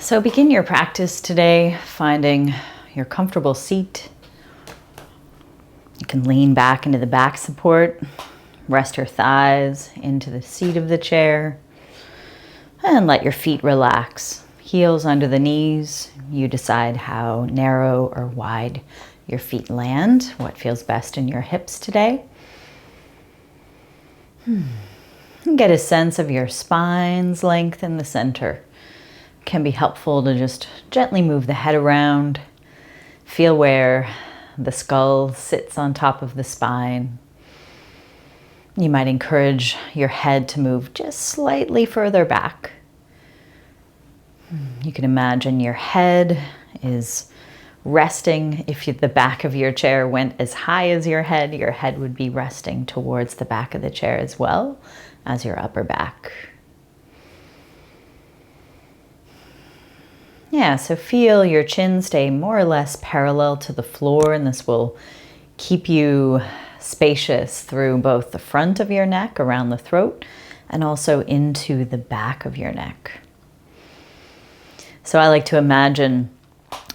So begin your practice today, finding your comfortable seat. You can lean back into the back support, rest your thighs into the seat of the chair, and let your feet relax. Heels under the knees. You decide how narrow or wide your feet land, what feels best in your hips today. Get a sense of your spine's length in the center. It can be helpful to just gently move the head around. Feel where the skull sits on top of the spine. You might encourage your head to move just slightly further back. You can imagine your head is resting. If the back of your chair went as high as your head would be resting towards the back of the chair as well as your upper back. Yeah, so feel your chin stay more or less parallel to the floor, and this will keep you spacious through both the front of your neck, around the throat, and also into the back of your neck. So I like to imagine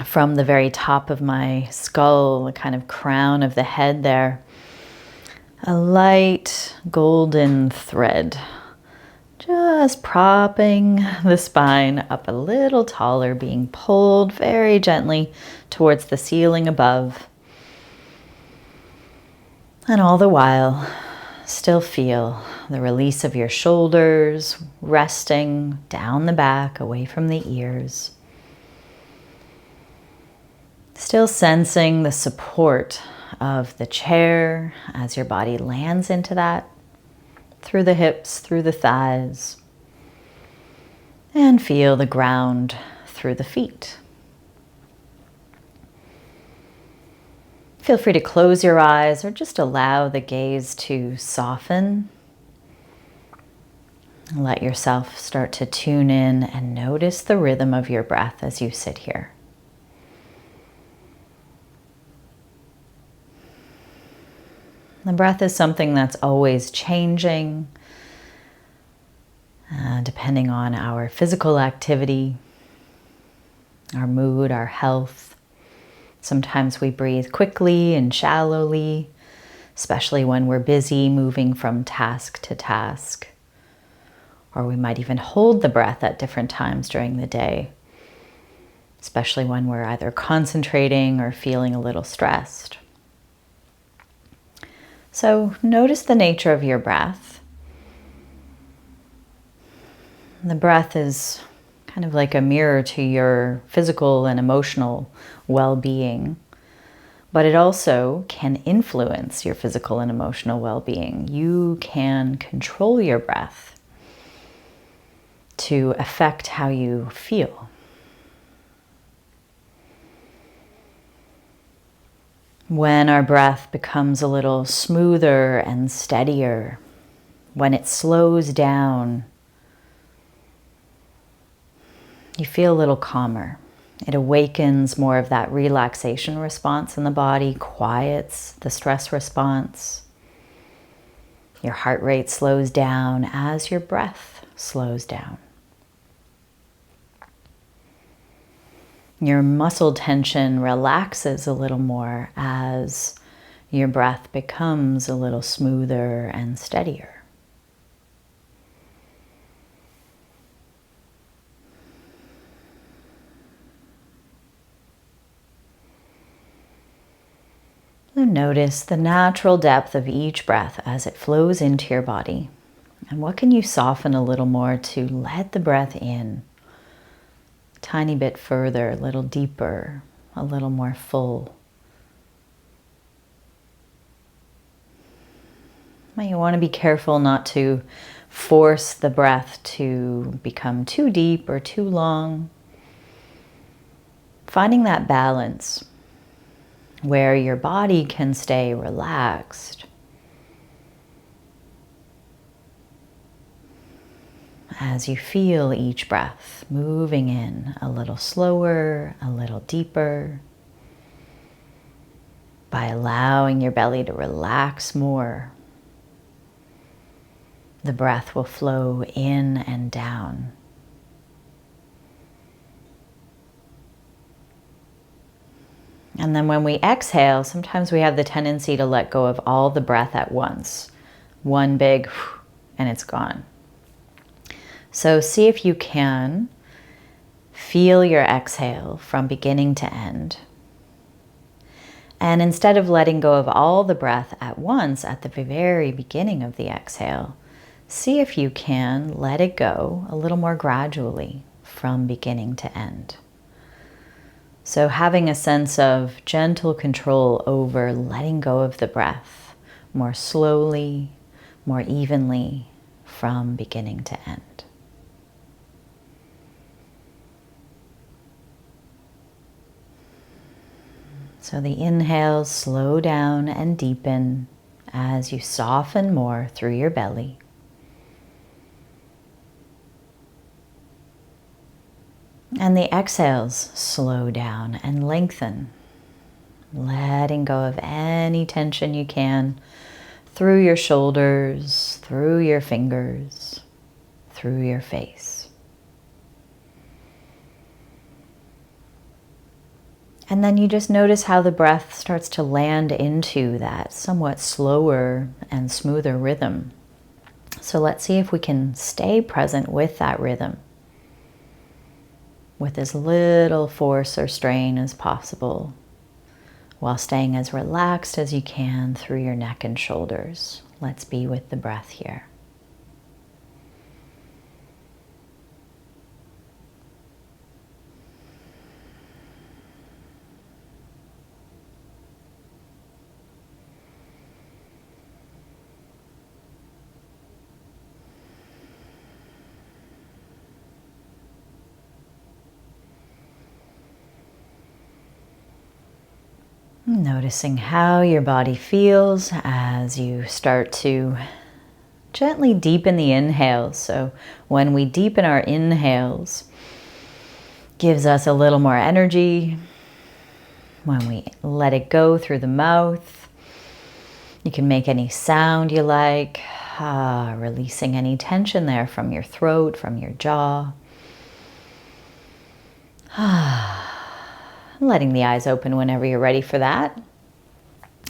from the very top of my skull, the kind of crown of the head there, a light golden thread, just propping the spine up a little taller, being pulled very gently towards the ceiling above. And all the while, still feel the release of your shoulders, resting down the back, away from the ears. Still sensing the support of the chair as your body lands into that, through the hips, through the thighs, and feel the ground through the feet. Feel free to close your eyes or just allow the gaze to soften. Let yourself start to tune in and notice the rhythm of your breath as you sit here. The breath is something that's always changing, depending on our physical activity, our mood, our health. Sometimes we breathe quickly and shallowly, especially when we're busy moving from task to task. Or we might even hold the breath at different times during the day, especially when we're either concentrating or feeling a little stressed. So notice the nature of your breath. The breath is kind of like a mirror to your physical and emotional well-being, but it also can influence your physical and emotional well-being. You can control your breath to affect how you feel. When our breath becomes a little smoother and steadier, when it slows down, you feel a little calmer. It awakens more of that relaxation response in the body, quiets the stress response. Your heart rate slows down as your breath slows down. Your muscle tension relaxes a little more as your breath becomes a little smoother and steadier. So notice the natural depth of each breath as it flows into your body. And what can you soften a little more to let the breath in? Tiny bit further, a little deeper, a little more full. You want to be careful not to force the breath to become too deep or too long. Finding that balance where your body can stay relaxed as you feel each breath moving in a little slower, a little deeper, by allowing your belly to relax more. The breath will flow in and down. And then when we exhale, sometimes we have the tendency to let go of all the breath at once. One big, and it's gone. So see if you can feel your exhale from beginning to end. And instead of letting go of all the breath at once at the very beginning of the exhale, see if you can let it go a little more gradually from beginning to end. So having a sense of gentle control over letting go of the breath more slowly, more evenly from beginning to end. So the inhales slow down and deepen as you soften more through your belly. And the exhales slow down and lengthen, letting go of any tension you can through your shoulders, through your fingers, through your face. And then you just notice how the breath starts to land into that somewhat slower and smoother rhythm. So let's see if we can stay present with that rhythm, with as little force or strain as possible, while staying as relaxed as you can through your neck and shoulders. Let's be with the breath here. Noticing how your body feels as you start to gently deepen the inhales. So when we deepen our inhales, gives us a little more energy. When we let it go through the mouth, you can make any sound you like, releasing any tension there from your throat, from your jaw. Letting the eyes open whenever you're ready for that.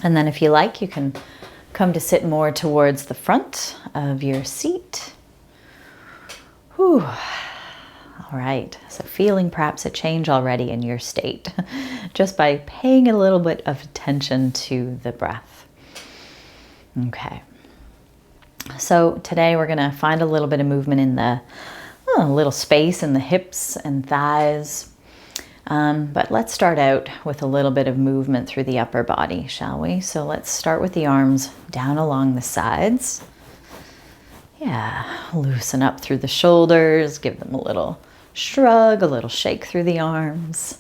And then if you like, you can come to sit more towards the front of your seat. Whew. All right, so feeling perhaps a change already in your state just by paying a little bit of attention to the breath. Okay, so today we're gonna find a little bit of movement in the little space in the hips and thighs. But let's start out with a little bit of movement through the upper body, shall we? So let's start with the arms down along the sides. Yeah, loosen up through the shoulders, give them a little shrug, a little shake through the arms.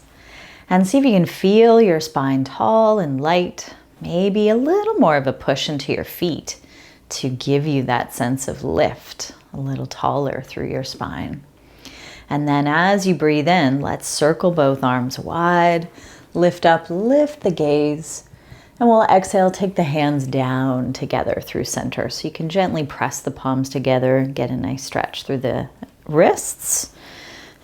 And see if you can feel your spine tall and light, maybe a little more of a push into your feet to give you that sense of lift, a little taller through your spine. And then as you breathe in, let's circle both arms wide, lift up, lift the gaze, and we'll exhale, take the hands down together through center. So you can gently press the palms together, get a nice stretch through the wrists,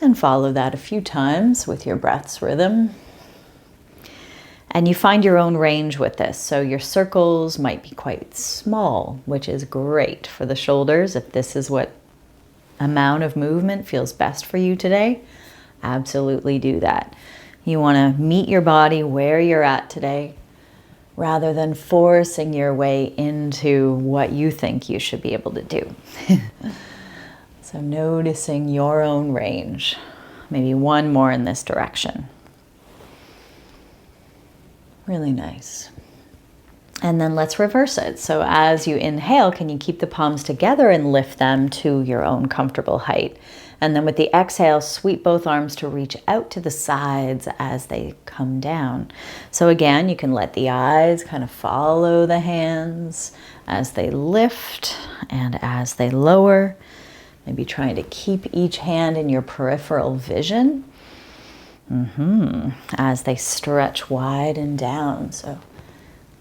and follow that a few times with your breath's rhythm. And you find your own range with this. So your circles might be quite small, which is great for the shoulders. If this is what amount of movement feels best for you today, absolutely do that. You want to meet your body where you're at today rather than forcing your way into what you think you should be able to do. So noticing your own range. Maybe one more in this direction. Really nice. And then let's reverse it. So as you inhale, can you keep the palms together and lift them to your own comfortable height? And then with the exhale, sweep both arms to reach out to the sides as they come down. So again, you can let the eyes kind of follow the hands as they lift and as they lower. Maybe trying to keep each hand in your peripheral vision as they stretch wide and down. So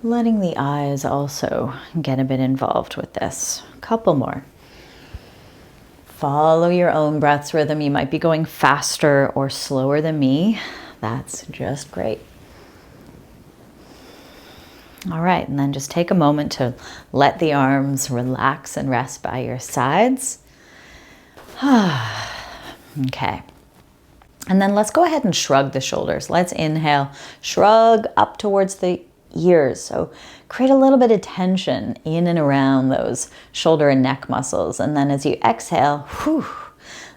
letting the eyes also get a bit involved with this. A couple more. Follow your own breath's rhythm. You might be going faster or slower than me. That's just great. All right, and then just take a moment to let the arms relax and rest by your sides. Okay. And then let's go ahead and shrug the shoulders. Let's inhale, shrug up towards the ears. So create a little bit of tension in and around those shoulder and neck muscles. And then as you exhale,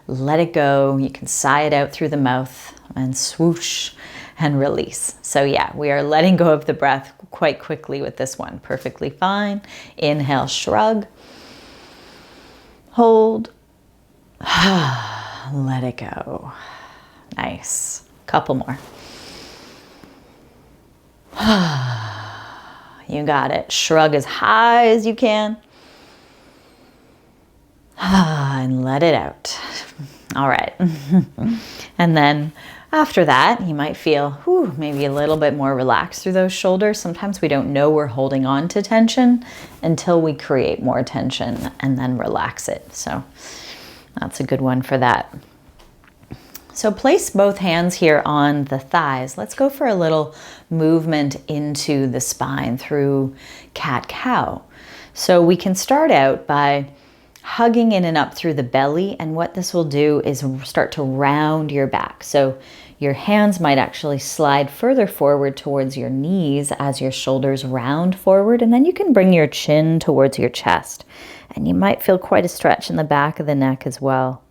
let it go. You can sigh it out through the mouth and swoosh and release. So yeah, we are letting go of the breath quite quickly with this one. Perfectly fine. Inhale, shrug. Hold. Let it go. Nice. Couple more. You got it. Shrug as high as you can. And let it out. All right. And then after that, you might feel maybe a little bit more relaxed through those shoulders. Sometimes we don't know we're holding on to tension until we create more tension and then relax it. So that's a good one for that. So place both hands here on the thighs. Let's go for a little movement into the spine through cat-cow. So we can start out by hugging in and up through the belly, and what this will do is start to round your back. So your hands might actually slide further forward towards your knees as your shoulders round forward, and then you can bring your chin towards your chest. And you might feel quite a stretch in the back of the neck as well.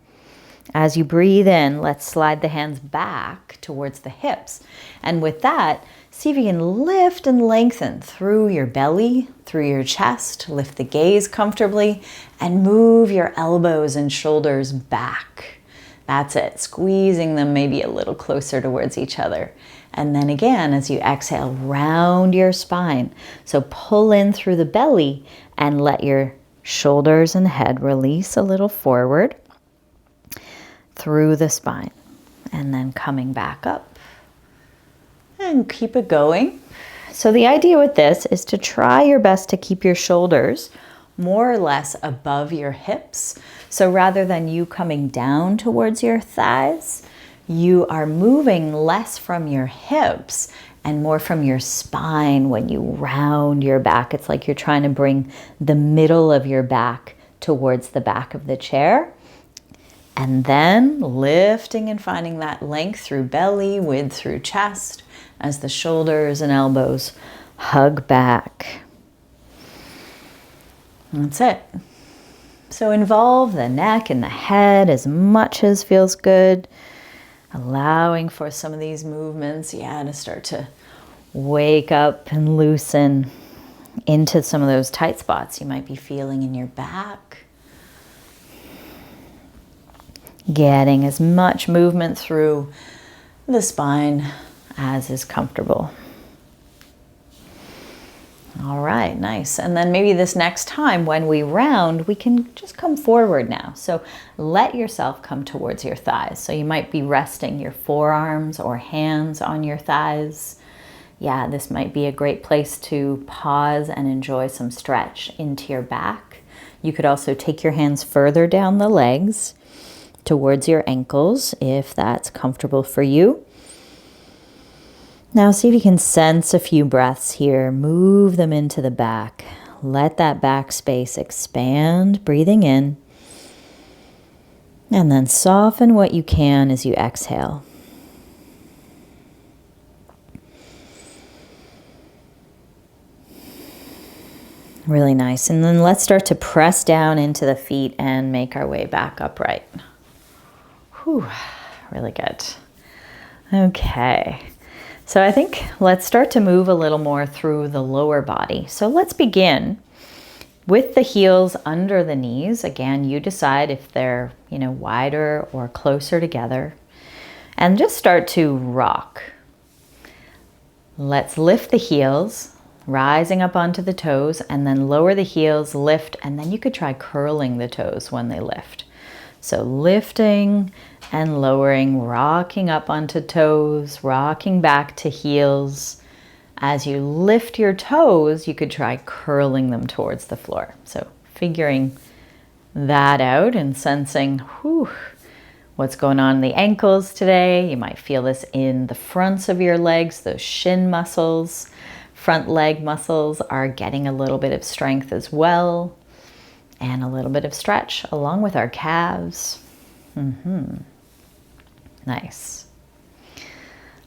As you breathe in, let's slide the hands back towards the hips. And with that, see if you can lift and lengthen through your belly, through your chest, lift the gaze comfortably, and move your elbows and shoulders back. That's it, squeezing them maybe a little closer towards each other. And then again, as you exhale, round your spine. So pull in through the belly and let your shoulders and head release a little forward through the spine, and then coming back up and keep it going. So the idea with this is to try your best to keep your shoulders more or less above your hips. So rather than you coming down towards your thighs, you are moving less from your hips and more from your spine when you round your back. It's like you're trying to bring the middle of your back towards the back of the chair. And then lifting and finding that length through belly, width through chest, as the shoulders and elbows hug back. That's it. So involve the neck and the head as much as feels good. Allowing for some of these movements, to start to wake up and loosen into some of those tight spots you might be feeling in your back. Getting as much movement through the spine as is comfortable. All right, nice. And then maybe this next time when we round, we can just come forward now. So let yourself come towards your thighs. So you might be resting your forearms or hands on your thighs. This might be a great place to pause and enjoy some stretch into your back. You could also take your hands further down the legs towards your ankles, if that's comfortable for you. Now see if you can sense a few breaths here. Move them into the back. Let that back space expand, breathing in. And then soften what you can as you exhale. Really nice. And then let's start to press down into the feet and make our way back upright. Really good. Okay, so I think let's start to move a little more through the lower body. So let's begin with the heels under the knees. Again, you decide if they're, wider or closer together, and just start to rock. Let's lift the heels, rising up onto the toes, and then lower the heels, lift, and then you could try curling the toes when they lift. So lifting and lowering, rocking up onto toes, rocking back to heels. As you lift your toes, you could try curling them towards the floor. So figuring that out and sensing what's going on in the ankles today. You might feel this in the fronts of your legs, those shin muscles. front leg muscles are getting a little bit of strength as well, and a little bit of stretch along with our calves. Nice.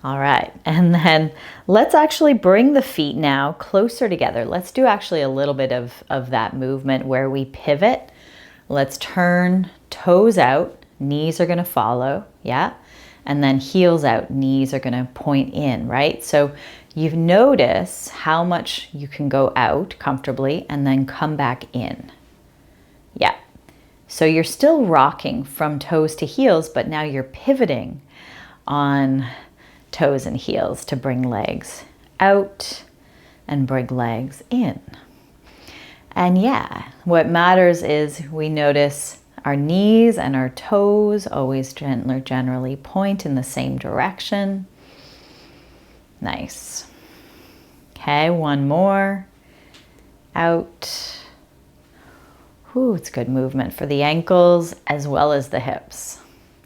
All right, and then let's actually bring the feet now closer together. Let's do actually a little bit of that movement where we pivot. Let's turn toes out, knees are gonna follow, yeah? And then heels out, knees are gonna point in, right? So you notice how much you can go out comfortably and then come back in. Yeah. So you're still rocking from toes to heels, but now you're pivoting on toes and heels to bring legs out and bring legs in. And yeah, what matters is we notice our knees and our toes always generally point in the same direction. Nice. Okay, one more. Out. Ooh, it's good movement for the ankles as well as the hips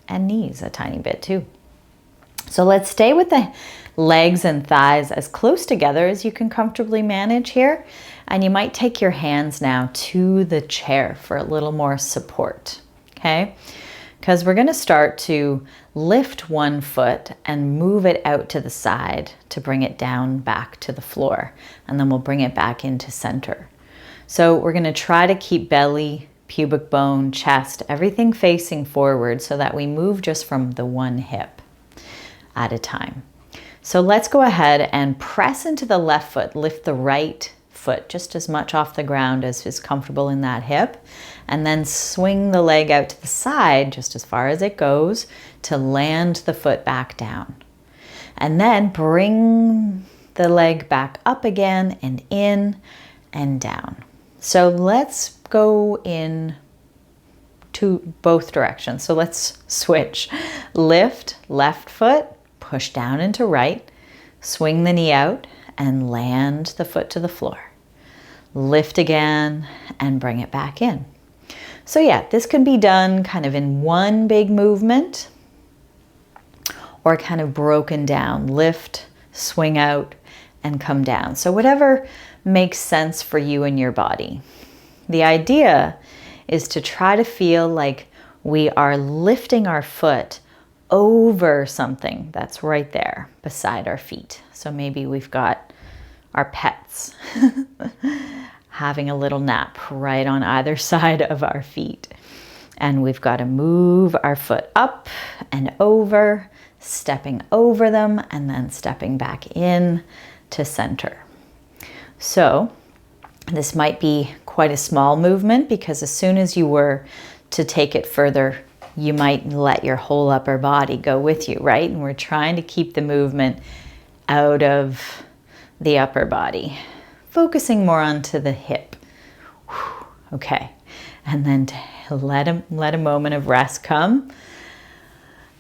and knees a tiny bit too. So let's stay with the legs and thighs as close together as you can comfortably manage here. And you might take your hands now to the chair for a little more support, okay? Because we're gonna start to lift one foot and move it out to the side to bring it down back to the floor. And then we'll bring it back into center. So we're gonna try to keep belly, pubic bone, chest, everything facing forward so that we move just from the one hip at a time. So let's go ahead and press into the left foot, lift the right foot just as much off the ground as is comfortable in that hip, and then swing the leg out to the side just as far as it goes to land the foot back down. And then bring the leg back up again and in and down. So let's go in to both directions. So let's switch. Lift left foot, push down into right, swing the knee out and land the foot to the floor. Lift again and bring it back in. So yeah, this can be done kind of in one big movement or kind of broken down. Lift, swing out, and come down. So whatever makes sense for you and your body. The idea is to try to feel like we are lifting our foot over something that's right there beside our feet. So maybe we've got our pets having a little nap right on either side of our feet. And we've got to move our foot up and over, stepping over them and then stepping back in to center. So this might be quite a small movement because as soon as you were to take it further, you might let your whole upper body go with you, right? And we're trying to keep the movement out of the upper body, focusing more onto the hip. Whew. Okay, and then to let a moment of rest come.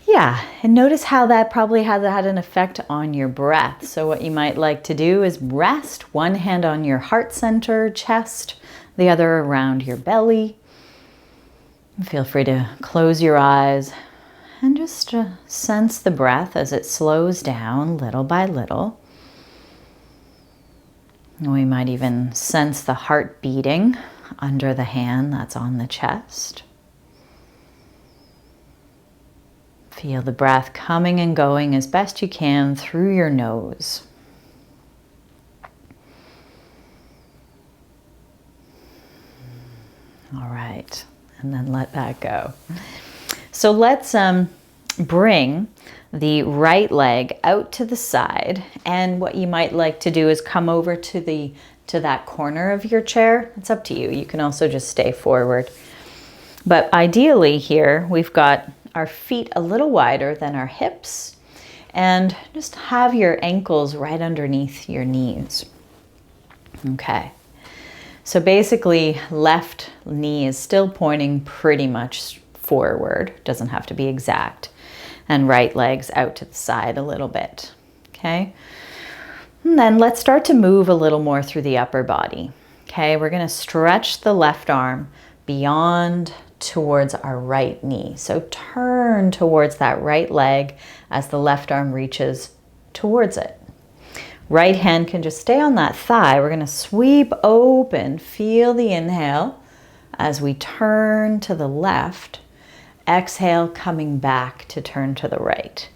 Yeah, and notice how that probably has had an effect on your breath. So what you might like to do is rest, one hand on your heart center, chest, the other around your belly. Feel free to close your eyes and just sense the breath as it slows down little by little. We might even sense the heart beating under the hand that's on the chest. Feel the breath coming and going as best you can through your nose. All right. And then let that go. So let's bring the right leg out to the side. And what you might like to do is come over to that corner of your chair. It's up to you. You can also just stay forward. But ideally here, we've got our feet a little wider than our hips. And just have your ankles right underneath your knees. Okay. So basically, left knee is still pointing pretty much forward, doesn't have to be exact, and right leg's out to the side a little bit, okay? And then let's start to move a little more through the upper body, okay? We're gonna stretch the left arm beyond towards our right knee. So turn towards that right leg as the left arm reaches towards it. Right hand can just stay on that thigh. We're going to sweep open. Feel the inhale as we turn to the left. Exhale, coming back to turn to the right.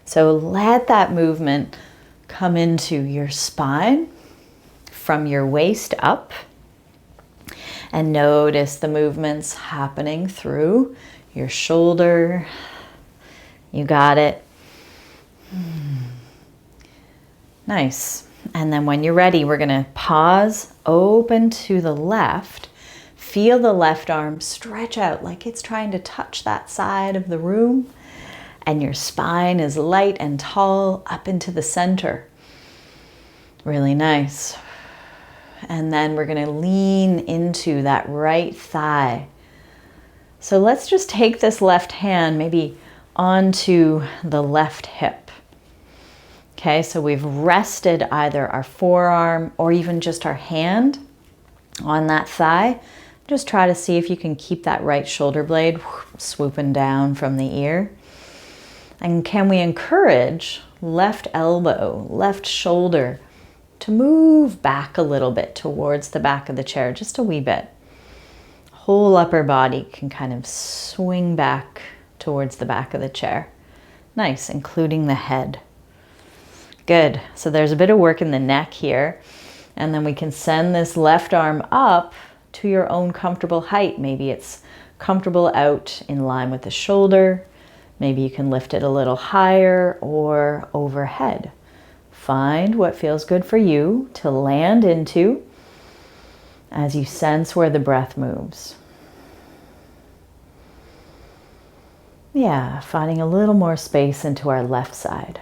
So let that movement come into your spine from your waist up. And notice the movements happening through your shoulder. You got it. Nice. And then when you're ready, we're going to pause, open to the left. Feel the left arm stretch out like it's trying to touch that side of the room. And your spine is light and tall up into the center. Really nice. And then we're going to lean into that right thigh. So let's just take this left hand maybe onto the left hip. Okay, so we've rested either our forearm or even just our hand on that thigh. Just try to see if you can keep that right shoulder blade swooping down from the ear. And can we encourage left elbow, left shoulder to move back a little bit towards the back of the chair, just a wee bit. Whole upper body can kind of swing back towards the back of the chair. Nice, including the head. Good. So there's a bit of work in the neck here. And then we can send this left arm up to your own comfortable height. Maybe it's comfortable out in line with the shoulder. Maybe you can lift it a little higher or overhead. Find what feels good for you to land into as you sense where the breath moves. Yeah, finding a little more space into our left side.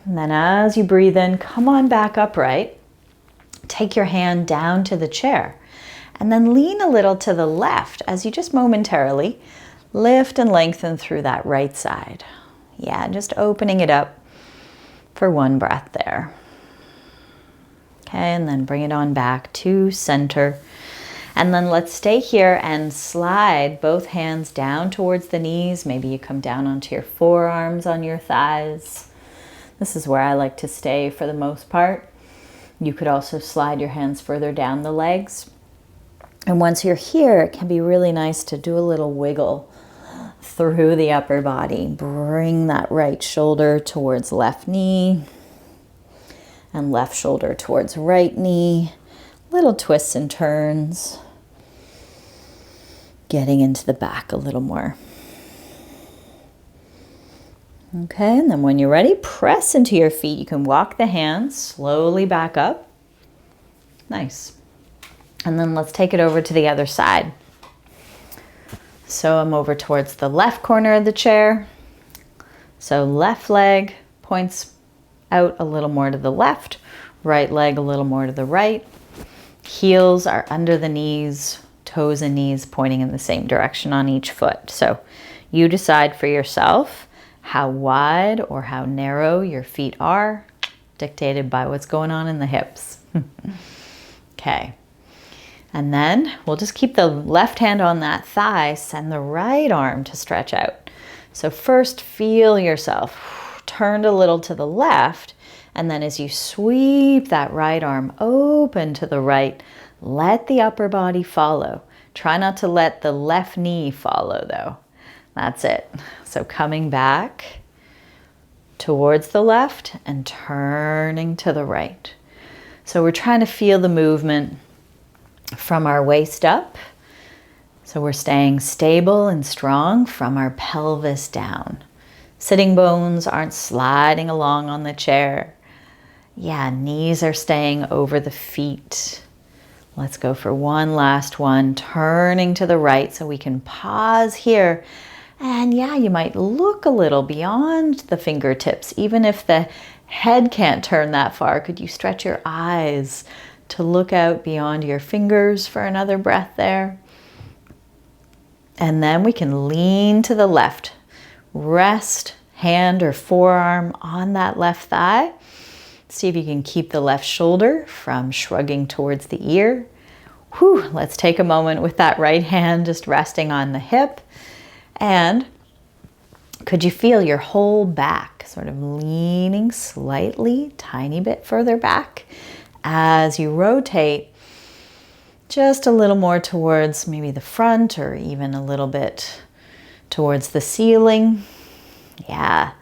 And then as you breathe in, come on back upright. Take your hand down to the chair. And then lean a little to the left as you just momentarily lift and lengthen through that right side. Yeah, just opening it up for one breath there. Okay, and then bring it on back to center. And then let's stay here and slide both hands down towards the knees. Maybe you come down onto your forearms on your thighs. This is where I like to stay for the most part. You could also slide your hands further down the legs. And once you're here, it can be really nice to do a little wiggle through the upper body. Bring that right shoulder towards left knee and left shoulder towards right knee. Little twists and turns. Getting into the back a little more. Okay, and then when you're ready, press into your feet. You can walk the hands slowly back up. Nice. And then let's take it over to the other side. So I'm over towards the left corner of the chair. So left leg points out a little more to the left, right leg a little more to the right. Heels are under the knees, toes and knees pointing in the same direction on each foot. So you decide for yourself how wide or how narrow your feet are, dictated by what's going on in the hips. Okay. And then we'll just keep the left hand on that thigh, send the right arm to stretch out. So first feel yourself turned a little to the left, and then as you sweep that right arm open to the right, let the upper body follow. Try not to let the left knee follow though. That's it. So coming back towards the left and turning to the right. So we're trying to feel the movement from our waist up. So we're staying stable and strong from our pelvis down. Sitting bones aren't sliding along on the chair. Yeah, knees are staying over the feet. Let's go for one last one, turning to the right so we can pause here. And yeah, you might look a little beyond the fingertips. Even if the head can't turn that far, could you stretch your eyes to look out beyond your fingers for another breath there? And then we can lean to the left. Rest hand or forearm on that left thigh. See if you can keep the left shoulder from shrugging towards the ear. Whew, let's take a moment with that right hand just resting on the hip. And could you feel your whole back back, sort of leaning slightly, tiny bit further back. As you rotate, just a little more towards maybe the front or even a little bit towards the ceiling. Yeah.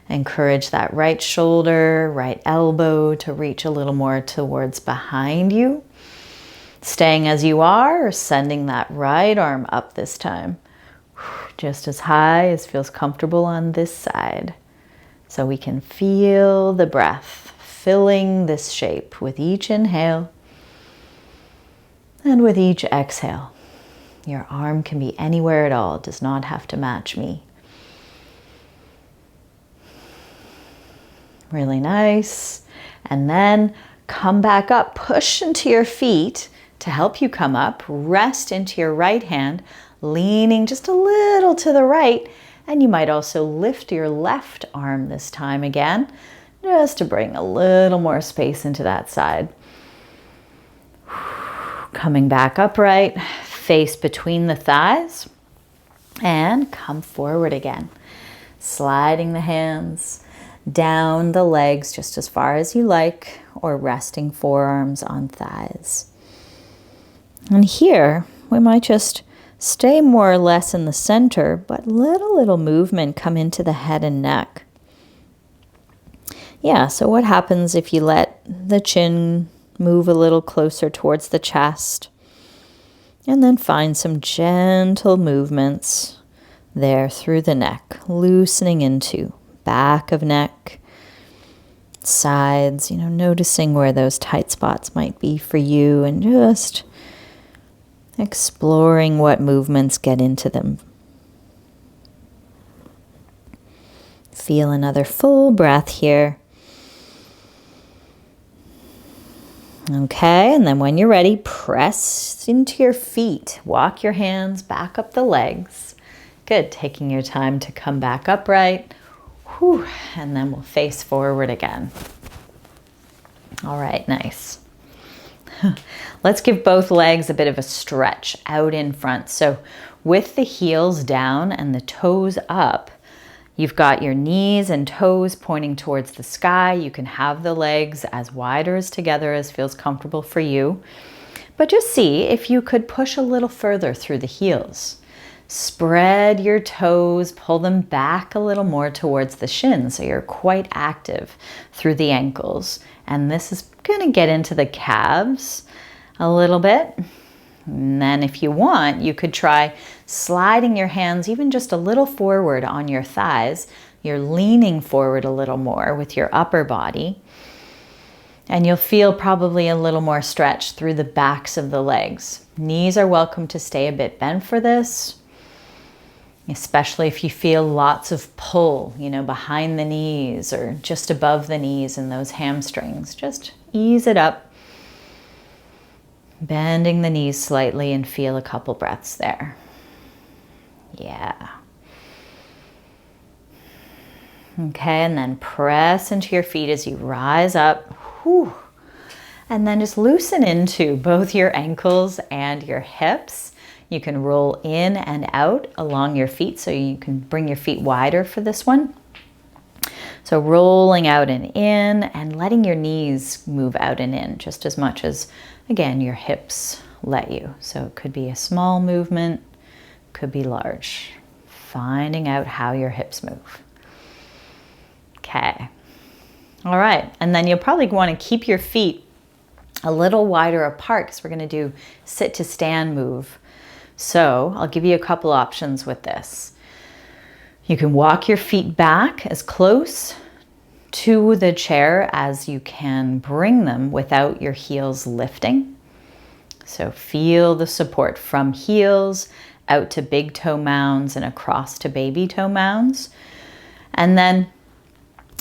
Encourage that right shoulder, right elbow to reach a little more towards behind you. Staying as you are or sending that right arm up this time. Just as high as feels comfortable on this side. So we can feel the breath filling this shape with each inhale and with each exhale. Your arm can be anywhere at all. It does not have to match me. Really nice. And then come back up. Push into your feet to help you come up. Rest into your right hand, leaning just a little to the right. And you might also lift your left arm this time again, just to bring a little more space into that side. Coming back upright, face between the thighs, and come forward again. Sliding the hands down the legs just as far as you like, or resting forearms on thighs. And here, we might just stay more or less in the center, but little movement come into the head and neck. Yeah, so what happens if you let the chin move a little closer towards the chest, and then find some gentle movements there through the neck, loosening into back of neck, sides, noticing where those tight spots might be for you and just exploring what movements get into them. Feel another full breath here. Okay, and then when you're ready, press into your feet. Walk your hands back up the legs. Good, taking your time to come back upright. Whew. And then we'll face forward again. All right, nice. Let's give both legs a bit of a stretch out in front. So with the heels down and the toes up, you've got your knees and toes pointing towards the sky. You can have the legs as wide or as together as feels comfortable for you. But just see if you could push a little further through the heels. Spread your toes, pull them back a little more towards the shins, so you're quite active through the ankles. And this is going to get into the calves a little bit. And then if you want, you could try sliding your hands even just a little forward on your thighs. You're leaning forward a little more with your upper body. And you'll feel probably a little more stretch through the backs of the legs. Knees are welcome to stay a bit bent for this, especially if you feel lots of pull, behind the knees or just above the knees and those hamstrings. Just ease it up, bending the knees slightly, and feel a couple breaths there. Yeah. Okay, and then press into your feet as you rise up. Whew. And then just loosen into both your ankles and your hips. You can roll in and out along your feet, so you can bring your feet wider for this one. So rolling out and in, and letting your knees move out and in just as much as, again, your hips let you. So it could be a small movement, could be large. Finding out how your hips move. Okay. All right. And then you'll probably want to keep your feet a little wider apart, because we're going to do sit to stand move. So I'll give you a couple options with this. You can walk your feet back as close to the chair as you can bring them without your heels lifting. So feel the support from heels out to big toe mounds and across to baby toe mounds. And then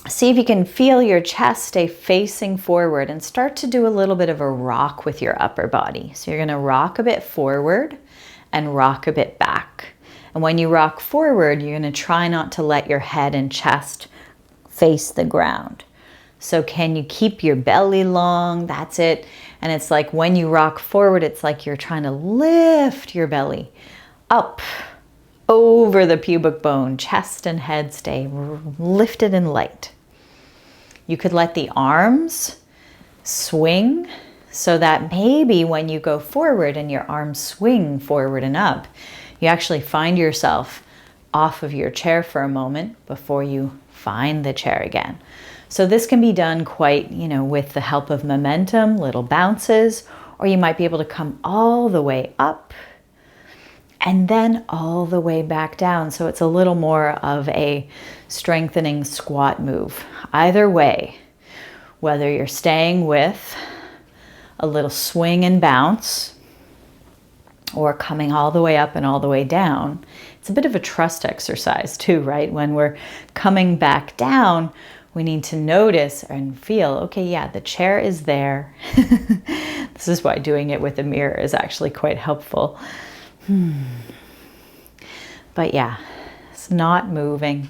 see if you can feel your chest stay facing forward and start to do a little bit of a rock with your upper body. So you're going to rock a bit forward and rock a bit back. And when you rock forward, you're going to try not to let your head and chest face the ground. So can you keep your belly long? That's it. And it's like when you rock forward, it's like you're trying to lift your belly up, over the pubic bone. Chest and head stay lifted and light. You could let the arms swing so that maybe when you go forward and your arms swing forward and up, you actually find yourself off of your chair for a moment before you find the chair again. So this can be done quite, with the help of momentum, little bounces, or you might be able to come all the way up and then all the way back down. So it's a little more of a strengthening squat move. Either way, whether you're staying with a little swing and bounce or coming all the way up and all the way down, it's a bit of a trust exercise too, right? When we're coming back down, we need to notice and feel, okay, yeah, the chair is there. This is why doing it with a mirror is actually quite helpful. But yeah, it's not moving.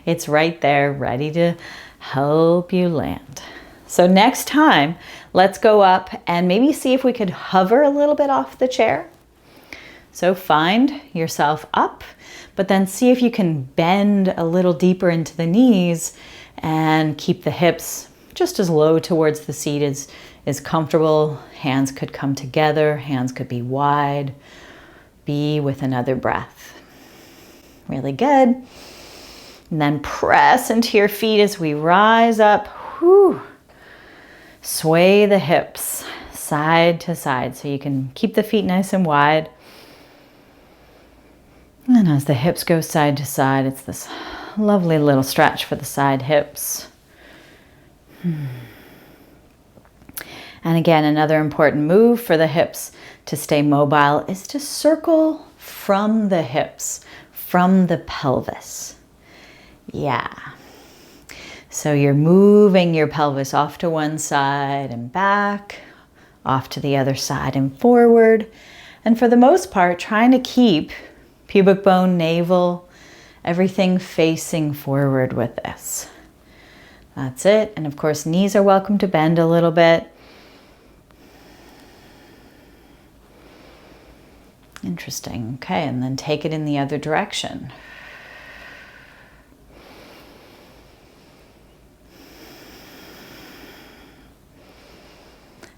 It's right there, ready to help you land. So next time, let's go up and maybe see if we could hover a little bit off the chair. So find yourself up, but then see if you can bend a little deeper into the knees and keep the hips just as low towards the seat as is comfortable. Hands could come together, hands could be wide. Be with another breath. Really good. And then press into your feet as we rise up. Whew. Sway the hips side to side so you can keep the feet nice and wide. And as the hips go side to side, it's this lovely little stretch for the side hips. And again, another important move for the hips to stay mobile is to circle from the hips, from the pelvis. Yeah. So you're moving your pelvis off to one side and back, off to the other side and forward. And for the most part, trying to keep pubic bone, navel, everything facing forward with this. That's it. And of course, knees are welcome to bend a little bit. Interesting. Okay, and then take it in the other direction.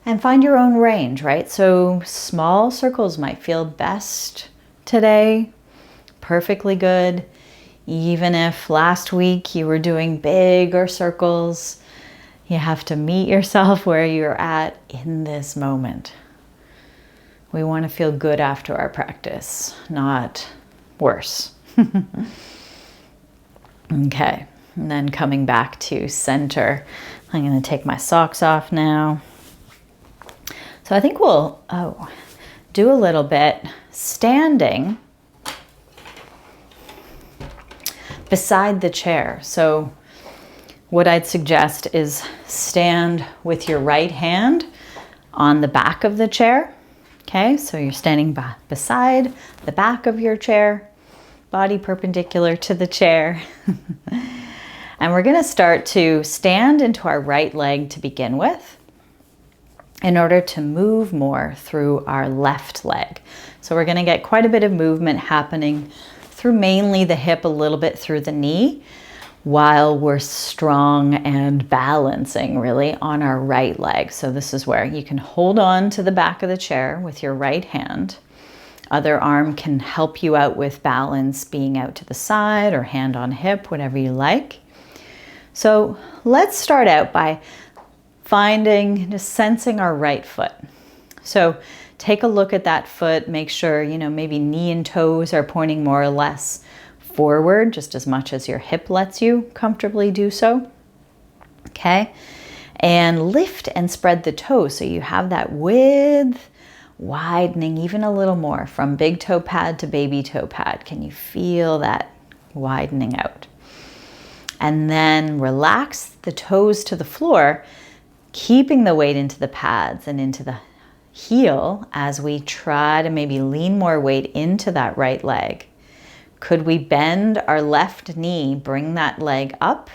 And find your own range, right? So small circles might feel best today. Perfectly good. Even if last week you were doing bigger circles, you have to meet yourself where you're at in this moment. We want to feel good after our practice, not worse. Okay, and then coming back to center. I'm going to take my socks off now. So I think we'll do a little bit standing beside the chair. So what I'd suggest is stand with your right hand on the back of the chair. Okay, so you're standing beside the back of your chair, body perpendicular to the chair. And we're going to start to stand into our right leg to begin with in order to move more through our left leg. So we're going to get quite a bit of movement happening through mainly the hip, a little bit through the knee, while we're strong and balancing really on our right leg. So this is where you can hold on to the back of the chair with your right hand. Other arm can help you out with balance, being out to the side or hand on hip, whatever you like. So let's start out by just sensing our right foot. So take a look at that foot, make sure, maybe knee and toes are pointing more or less forward, just as much as your hip lets you comfortably do so. Okay, and lift and spread the toes so you have that width widening even a little more from big toe pad to baby toe pad. Can you feel that widening out? And then relax the toes to the floor, keeping the weight into the pads and into the heel as we try to maybe lean more weight into that right leg. Could we bend our left knee, bring that leg up,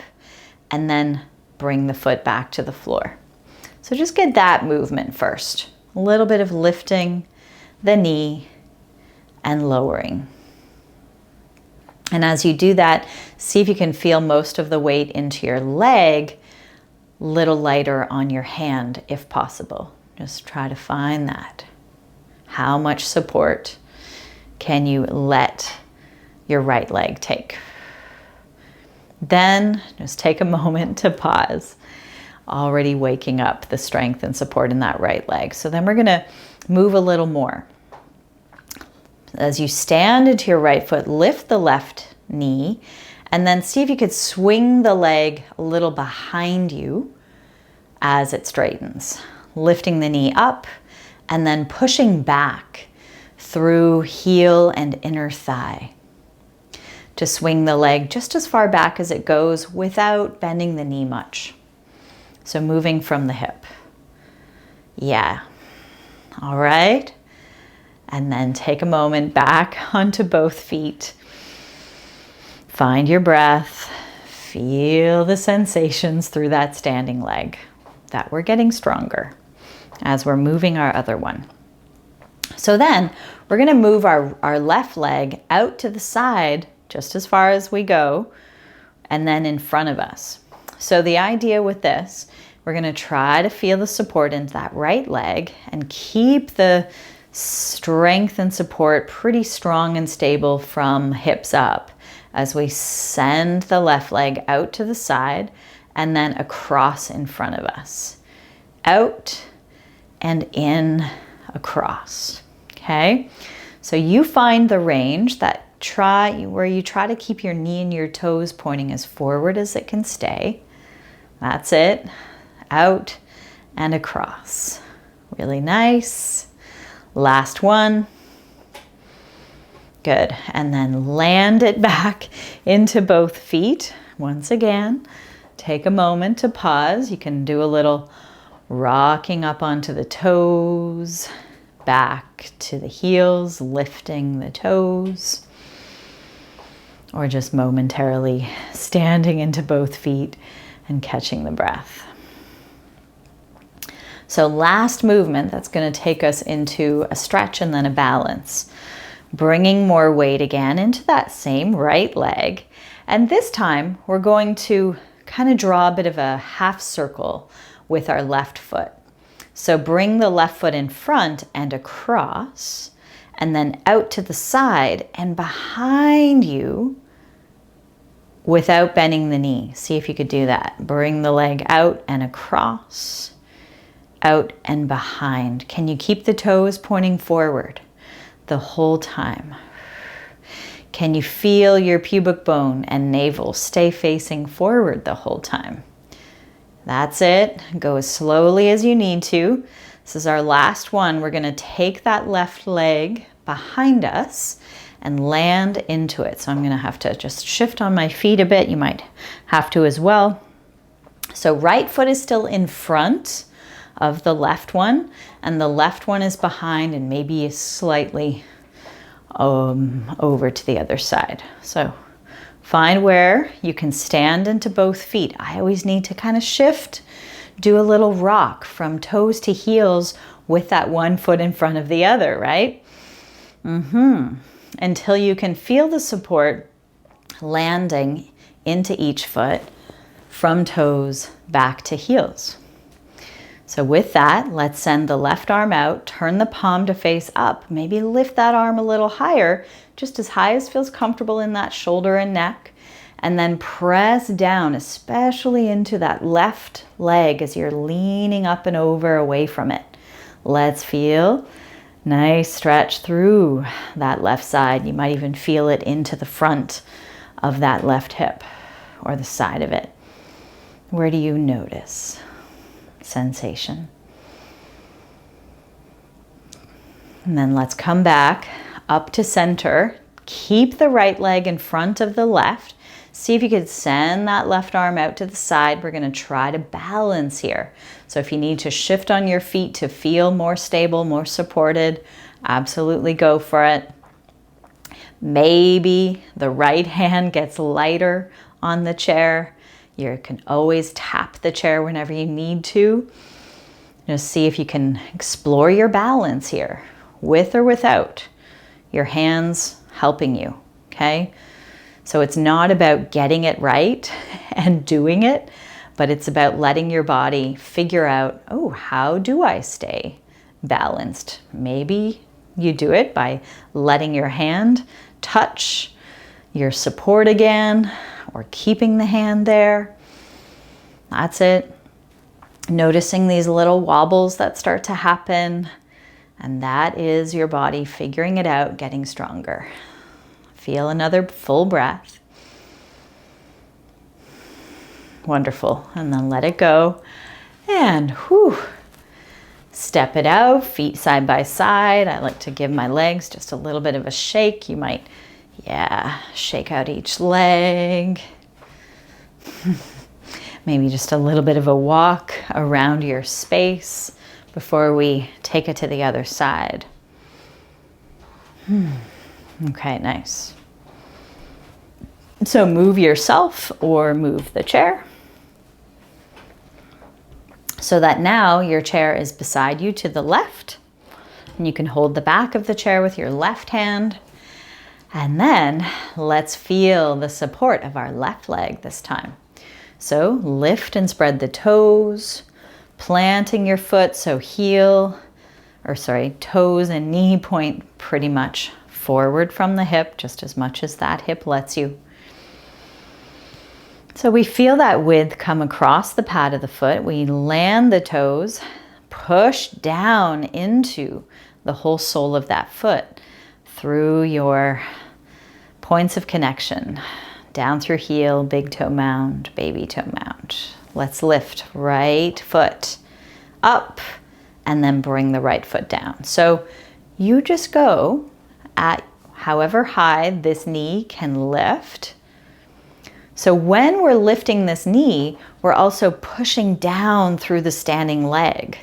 and then bring the foot back to the floor? So just get that movement first. A little bit of lifting the knee and lowering. And as you do that, see if you can feel most of the weight into your leg, little lighter on your hand if possible. Just try to find that. How much support can you let your right leg take? Then just take a moment to pause, already waking up the strength and support in that right leg. So then we're gonna move a little more. As you stand into your right foot, lift the left knee, and then see if you could swing the leg a little behind you as it straightens. Lifting the knee up and then pushing back through heel and inner thigh to swing the leg just as far back as it goes without bending the knee much. So moving from the hip. Yeah. All right. And then take a moment back onto both feet. Find your breath. Feel the sensations through that standing leg. That we're getting stronger as we're moving our other one. So then we're going to move our left leg out to the side just as far as we go, and then in front of us. So the idea with this, we're going to try to feel the support into that right leg and keep the strength and support pretty strong and stable from hips up as we send the left leg out to the side and then across in front of us. Out and in, across. Okay? So you find the range that where you try to keep your knee and your toes pointing as forward as it can stay. That's it. Out and across. Really nice. Last one. Good. And then land it back into both feet. Once again, take a moment to pause. You can do a little rocking up onto the toes, back to the heels, lifting the toes, or just momentarily standing into both feet and catching the breath. So last movement, that's going to take us into a stretch and then a balance. Bringing more weight again into that same right leg. And this time we're going to kind of draw a bit of a half circle with our left foot. So bring the left foot in front and across, and then out to the side and behind you without bending the knee. See if you could do that. Bring the leg out and across, out and behind. Can you keep the toes pointing forward the whole time? Can you feel your pubic bone and navel stay facing forward the whole time? That's it. Go as slowly as you need to. This is our last one. We're going to take that left leg behind us and land into it. So I'm going to have to just shift on my feet a bit. You might have to as well. So right foot is still in front of the left one, and the left one is behind and maybe slightly over to the other side. So find where you can stand into both feet. I always need to kind of shift, do a little rock from toes to heels with that one foot in front of the other, right? Until you can feel the support landing into each foot from toes back to heels. So with that, let's send the left arm out, turn the palm to face up, maybe lift that arm a little higher, just as high as feels comfortable in that shoulder and neck, and then press down, especially into that left leg as you're leaning up and over away from it. Let's feel nice stretch through that left side. You might even feel it into the front of that left hip or the side of it. Where do you notice sensation? And then let's come back up to center. Keep the right leg in front of the left. See if you could send that left arm out to the side. We're going to try to balance here. So if you need to shift on your feet to feel more stable, more supported, absolutely go for it. Maybe the right hand gets lighter on the chair. You can always tap the chair whenever you need to. Just see if you can explore your balance here, with or without your hands helping you, okay? So it's not about getting it right and doing it, but it's about letting your body figure out, oh, how do I stay balanced? Maybe you do it by letting your hand touch your support again, or keeping the hand there. That's it. Noticing these little wobbles that start to happen, and that is your body figuring it out, getting stronger. Feel another full breath. Wonderful. And then let it go. And whew, step it out, feet side by side. I like to give my legs just a little bit of a shake. You might, shake out each leg. Maybe just a little bit of a walk around your space before we take it to the other side. Okay, nice. So move yourself or move the chair so that now your chair is beside you to the left, and you can hold the back of the chair with your left hand. And then let's feel the support of our left leg this time. So lift and spread the toes, planting your foot so toes and knee point pretty much forward from the hip, just as much as that hip lets you. So we feel that width come across the pad of the foot. We land the toes, push down into the whole sole of that foot through your points of connection. Down through heel, big toe mound, baby toe mound. Let's lift right foot up and then bring the right foot down. So you just go at however high this knee can lift. So when we're lifting this knee, we're also pushing down through the standing leg.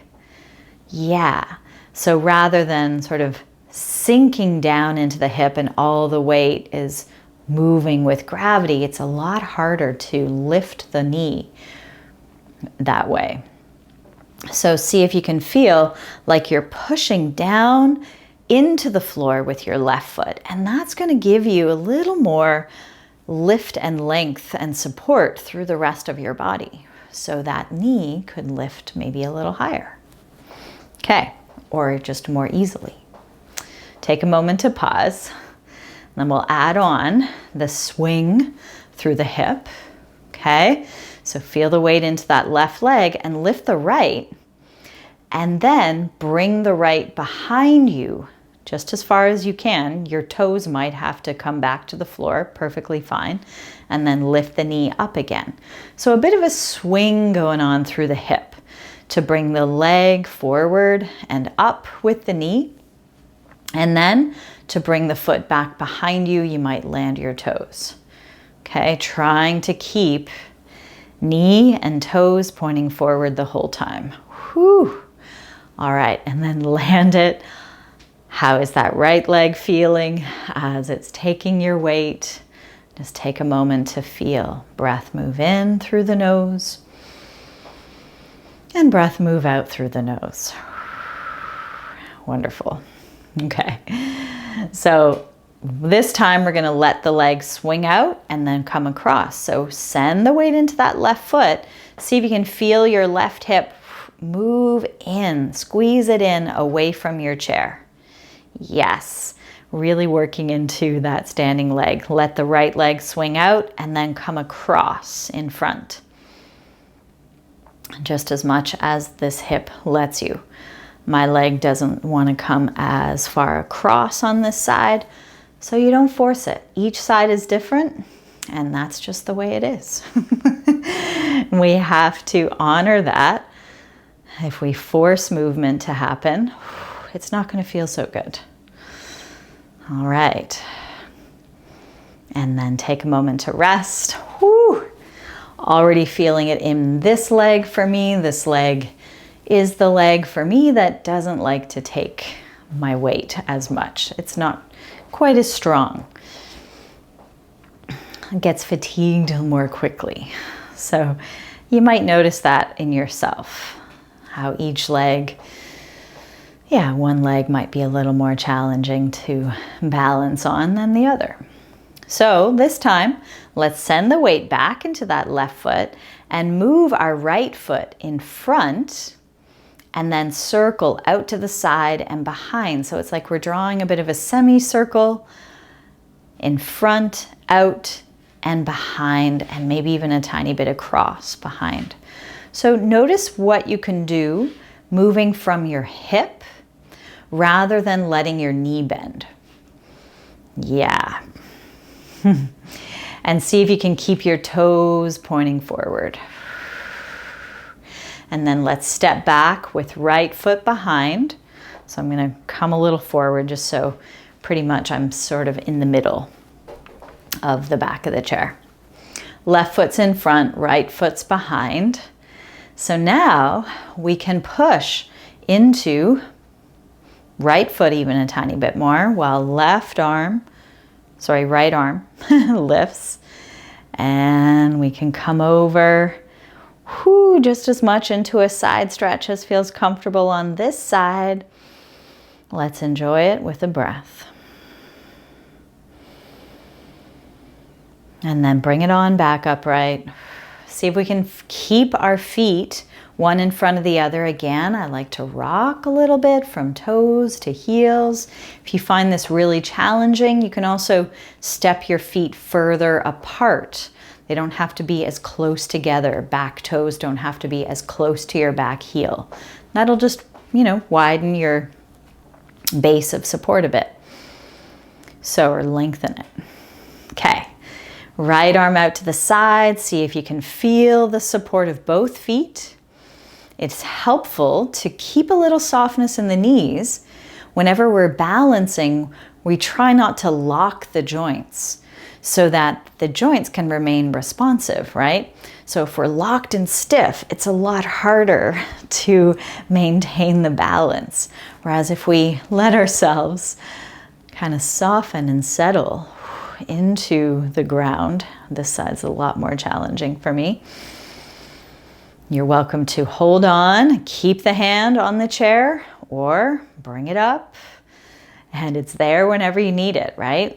Yeah. So rather than sort of sinking down into the hip and all the weight is moving with gravity, it's a lot harder to lift the knee that way. So see if you can feel like you're pushing down into the floor with your left foot, and that's going to give you a little more lift and length and support through the rest of your body, so that knee could lift maybe a little higher. Okay, or just more easily. Take a moment to pause. Then we'll add on the swing through the hip. Okay, so feel the weight into that left leg and lift the right, and then bring the right behind you just as far as you can. Your toes might have to come back to the floor, perfectly fine, and then lift the knee up again. So a bit of a swing going on through the hip to bring the leg forward and up with the knee. And then to bring the foot back behind you, you might land your toes. Okay, trying to keep knee and toes pointing forward the whole time. Whew. All right, and then land it. How is that right leg feeling as it's taking your weight? Just take a moment to feel. Breath move in through the nose, and breath move out through the nose. Wonderful. Okay, so this time we're going to let the leg swing out and then come across. So send the weight into that left foot. See if you can feel your left hip move in, squeeze it in away from your chair. Yes, really working into that standing leg. Let the right leg swing out and then come across in front, just as much as this hip lets you. My leg doesn't want to come as far across on this side, so you don't force it. Each side is different, and that's just the way it is. We have to honor that. If we force movement to happen, it's not going to feel so good. All right. And then take a moment to rest. Whew. Already feeling it in this leg for me. This leg is the leg for me that doesn't like to take my weight as much. It's not quite as strong. It gets fatigued more quickly. So you might notice that in yourself, how each leg, one leg might be a little more challenging to balance on than the other. So this time, let's send the weight back into that left foot and move our right foot in front and then circle out to the side and behind. So it's like we're drawing a bit of a semicircle in front, out, and behind, and maybe even a tiny bit across behind. So notice what you can do moving from your hip rather than letting your knee bend. Yeah. And see if you can keep your toes pointing forward. And then let's step back with right foot behind. So I'm going to come a little forward just so pretty much I'm sort of in the middle of the back of the chair. Left foot's in front, right foot's behind. So now we can push into right foot even a tiny bit more while right arm lifts. And we can come over just as much into a side stretch as feels comfortable on this side. Let's enjoy it with a breath. And then bring it on back upright. See if we can keep our feet one in front of the other. Again, I like to rock a little bit from toes to heels. If you find this really challenging, you can also step your feet further apart. They don't have to be as close together. Back toes don't have to be as close to your back heel. That'll just, widen your base of support a bit. Or lengthen it. Okay. Right arm out to the side. See if you can feel the support of both feet. It's helpful to keep a little softness in the knees. Whenever we're balancing, we try not to lock the joints so that the joints can remain responsive, right? So if we're locked and stiff, it's a lot harder to maintain the balance. Whereas if we let ourselves kind of soften and settle into the ground, this side's a lot more challenging for me. You're welcome to hold on, keep the hand on the chair, or bring it up, and it's there whenever you need it, right?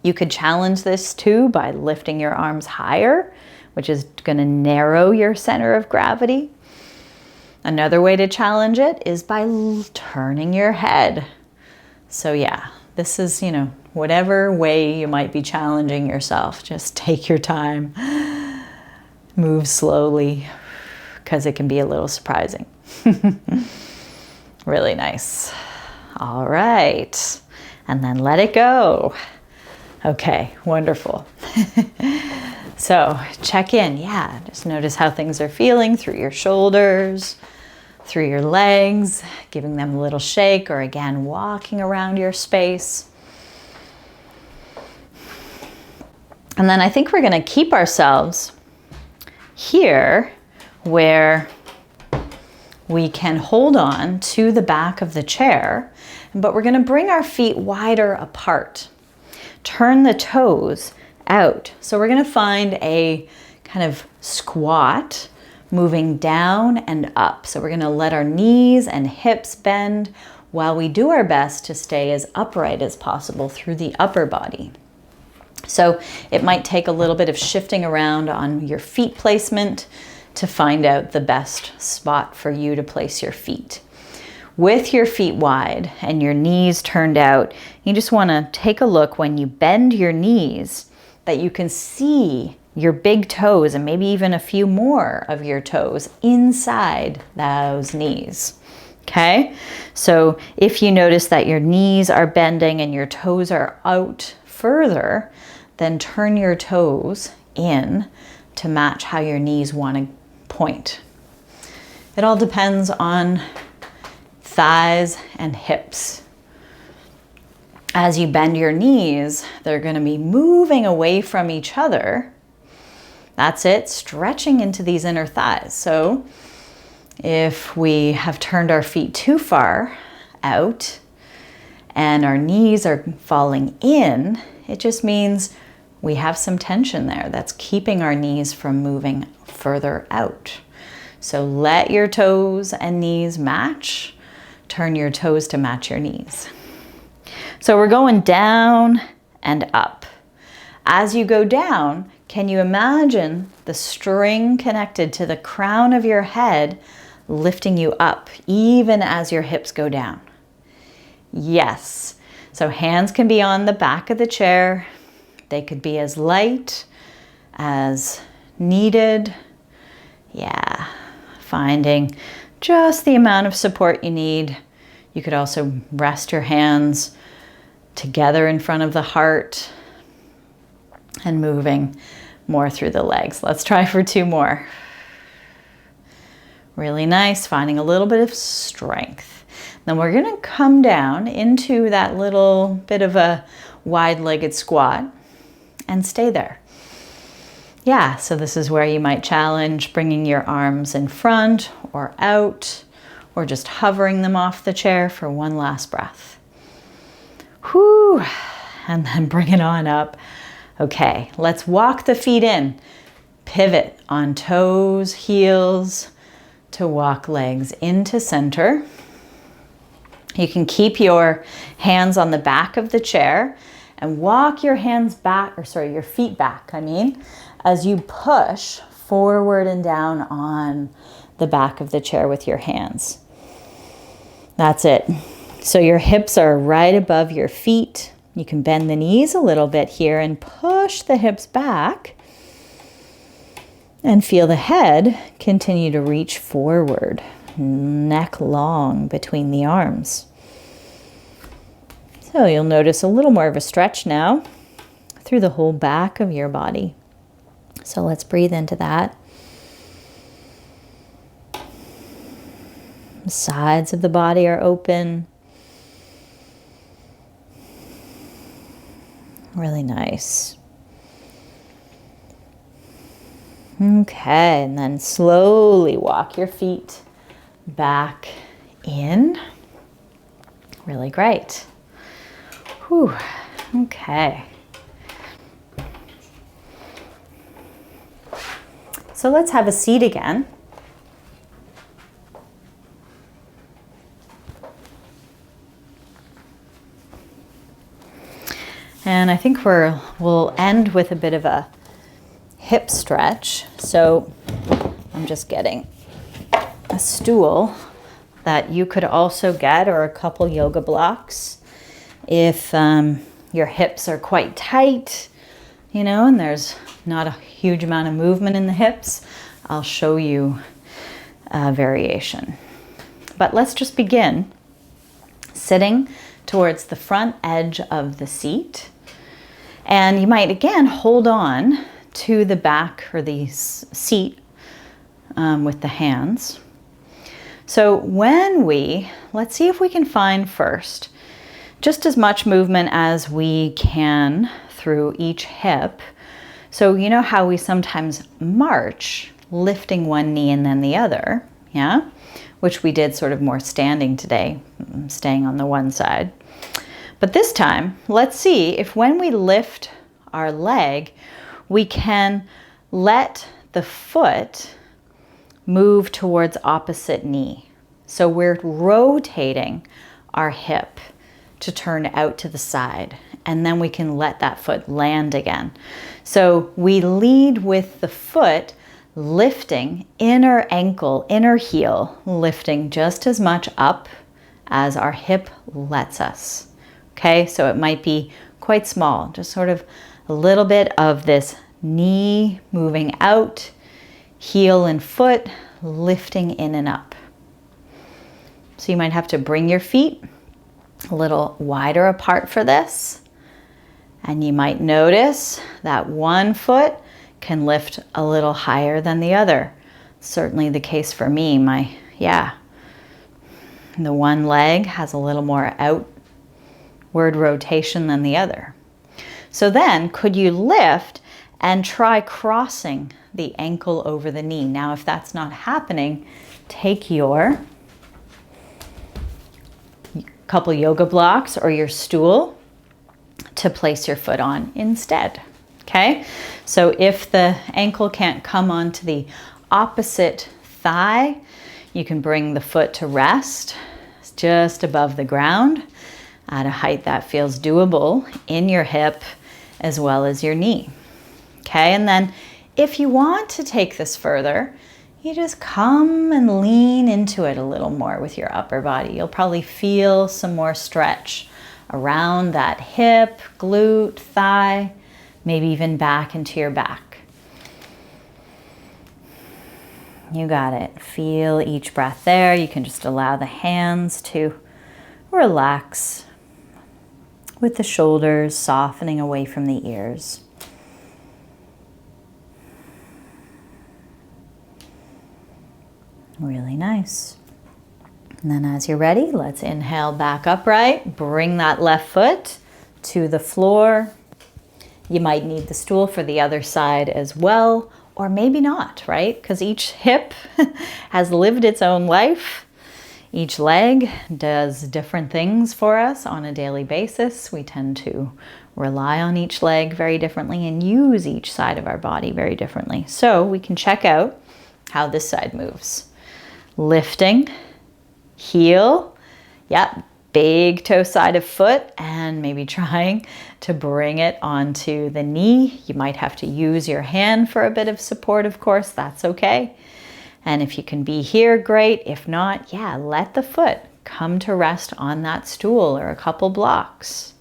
You could challenge this too by lifting your arms higher, which is going to narrow your center of gravity. Another way to challenge it is by turning your head. So yeah, this is, whatever way you might be challenging yourself, just take your time, move slowly, because it can be a little surprising. Really nice. All right, and then let it go. Okay, wonderful. So check in, just notice how things are feeling through your shoulders, through your legs, giving them a little shake, or again, walking around your space. And then I think we're gonna keep ourselves here where we can hold on to the back of the chair, but we're gonna bring our feet wider apart. Turn the toes out. So we're gonna find a kind of squat, moving down and up. So we're gonna let our knees and hips bend while we do our best to stay as upright as possible through the upper body. So it might take a little bit of shifting around on your feet placement to find out the best spot for you to place your feet. With your feet wide and your knees turned out, you just want to take a look when you bend your knees that you can see your big toes and maybe even a few more of your toes inside those knees. Okay, so if you notice that your knees are bending and your toes are out further, then turn your toes in to match how your knees want to point. It all depends on thighs and hips. As you bend your knees, they're going to be moving away from each other. That's it, stretching into these inner thighs. So if we have turned our feet too far out and our knees are falling in, it just means we have some tension there that's keeping our knees from moving further out. So let your toes and knees match. Turn your toes to match your knees. So we're going down and up. As you go down, can you imagine the string connected to the crown of your head lifting you up even as your hips go down? Yes. So hands can be on the back of the chair. They could be as light as needed. Yeah, finding just the amount of support you need. You could also rest your hands together in front of the heart and moving more through the legs. Let's try for 2 more. Really nice, finding a little bit of strength. Then we're gonna come down into that little bit of a wide-legged squat and stay there. Yeah, so this is where you might challenge bringing your arms in front or out, or just hovering them off the chair for one last breath. Whew, and then bring it on up. Okay, let's walk the feet in. Pivot on toes, heels, to walk legs into center. You can keep your hands on the back of the chair and walk your hands back, your feet back, as you push forward and down on the back of the chair with your hands. That's it. So your hips are right above your feet. You can bend the knees a little bit here and push the hips back and feel the head continue to reach forward, neck long between the arms. So you'll notice a little more of a stretch now through the whole back of your body. So let's breathe into that. The sides of the body are open. Really nice. Okay, and then slowly walk your feet back in. Really great. Whew. Okay. So let's have a seat again. And I think we'll end with a bit of a hip stretch. So I'm just getting a stool that you could also get, or a couple yoga blocks if your hips are quite tight, and there's not a huge amount of movement in the hips. I'll show you a variation. But let's just begin sitting towards the front edge of the seat. And you might, again, hold on to the back or the seat with the hands. So let's see if we can find first just as much movement as we can through each hip. So you know how we sometimes march, lifting one knee and then the other, yeah? Which we did sort of more standing today, staying on the one side. But this time, let's see if when we lift our leg, we can let the foot move towards opposite knee. So we're rotating our hip to turn out to the side, and then we can let that foot land again. So we lead with the foot lifting, inner ankle, inner heel, lifting just as much up as our hip lets us. Okay, so it might be quite small, just sort of a little bit of this knee moving out, heel and foot lifting in and up. So you might have to bring your feet a little wider apart for this. And you might notice that one foot can lift a little higher than the other. Certainly the case for me. The one leg has a little more outward rotation than the other. So then, could you lift and try crossing the ankle over the knee? Now, if that's not happening, take your couple yoga blocks or your stool to place your foot on instead. Okay, so if the ankle can't come onto the opposite thigh, you can bring the foot to rest just above the ground at a height that feels doable in your hip, as well as your knee. Okay, and then if you want to take this further, you just come and lean into it a little more with your upper body. You'll probably feel some more stretch around that hip, glute, thigh, maybe even back into your back. You got it. Feel each breath there. You can just allow the hands to relax with the shoulders softening away from the ears. Really nice. And then as you're ready, let's inhale back upright. Bring that left foot to the floor. You might need the stool for the other side as well, or maybe not, right? Because each hip has lived its own life. Each leg does different things for us on a daily basis. We tend to rely on each leg very differently and use each side of our body very differently. So we can check out how this side moves. Lifting, heel, yep, big toe side of foot, and maybe trying to bring it onto the knee. You might have to use your hand for a bit of support, of course, that's okay. And if you can be here, great. If not, yeah, let the foot come to rest on that stool or a couple blocks,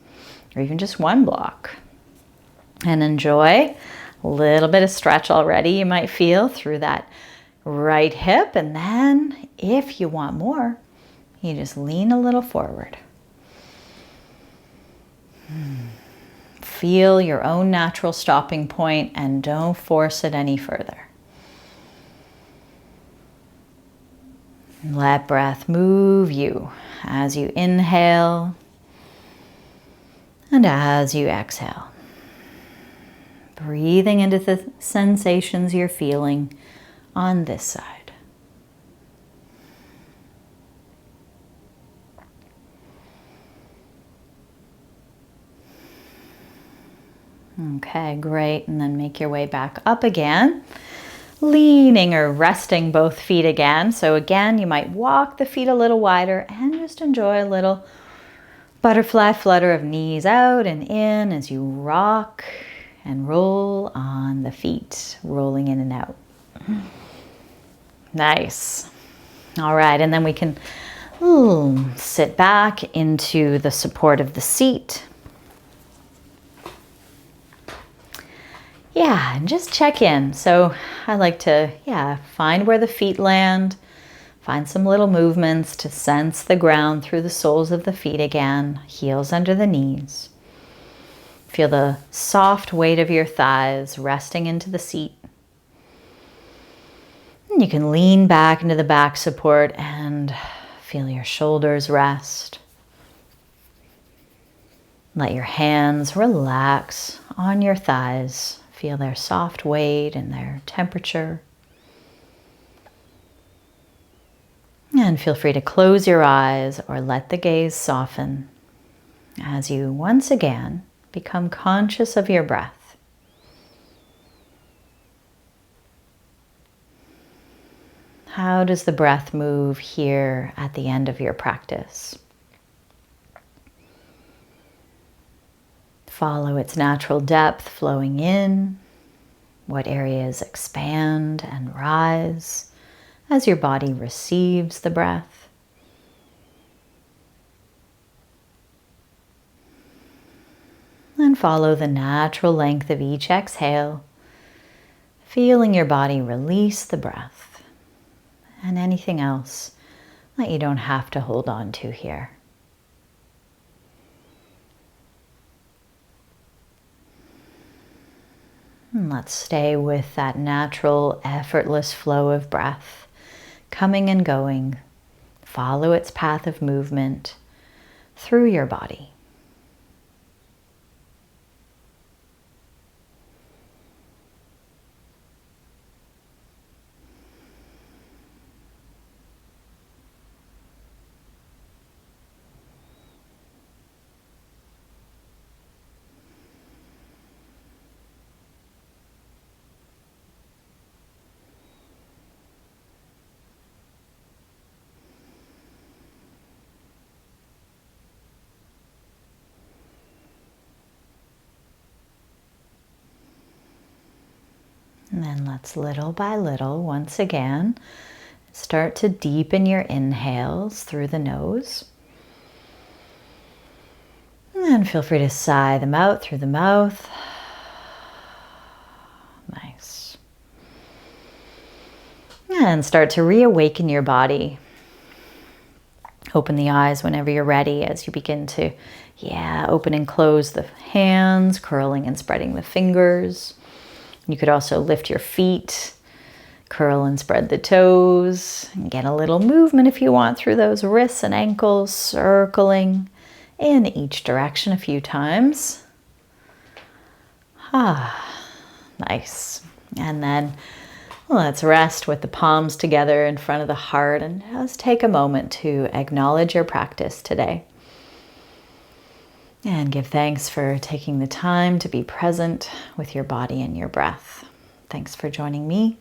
or even just one block. And enjoy a little bit of stretch already you might feel through that right hip. And then if you want more, you just lean a little forward. Feel your own natural stopping point and don't force it any further. Let breath move you as you inhale and as you exhale. Breathing into the sensations you're feeling on this side. Okay, great. And then make your way back up again, leaning or resting both feet again. So again, you might walk the feet a little wider and just enjoy a little butterfly flutter of knees out and in as you rock and roll on the feet, rolling in and out. Nice. All right, and then we can sit back into the support of the seat. Yeah, and just check in. So I like to, find where the feet land, find some little movements to sense the ground through the soles of the feet again, heels under the knees. Feel the soft weight of your thighs resting into the seat. And you can lean back into the back support and feel your shoulders rest. Let your hands relax on your thighs. Feel their soft weight and their temperature. And feel free to close your eyes or let the gaze soften as you once again become conscious of your breath. How does the breath move here at the end of your practice? Follow its natural depth flowing in. What areas expand and rise as your body receives the breath? And follow the natural length of each exhale, feeling your body release the breath and anything else that you don't have to hold on to here. And let's stay with that natural, effortless flow of breath, coming and going. Follow its path of movement through your body. And then let's little by little, once again, start to deepen your inhales through the nose. And feel free to sigh them out through the mouth. Nice. And start to reawaken your body. Open the eyes whenever you're ready as you begin to, open and close the hands, curling and spreading the fingers. You could also lift your feet, curl and spread the toes, and get a little movement if you want through those wrists and ankles, circling in each direction a few times. Nice. And then let's rest with the palms together in front of the heart and just take a moment to acknowledge your practice today. And give thanks for taking the time to be present with your body and your breath. Thanks for joining me.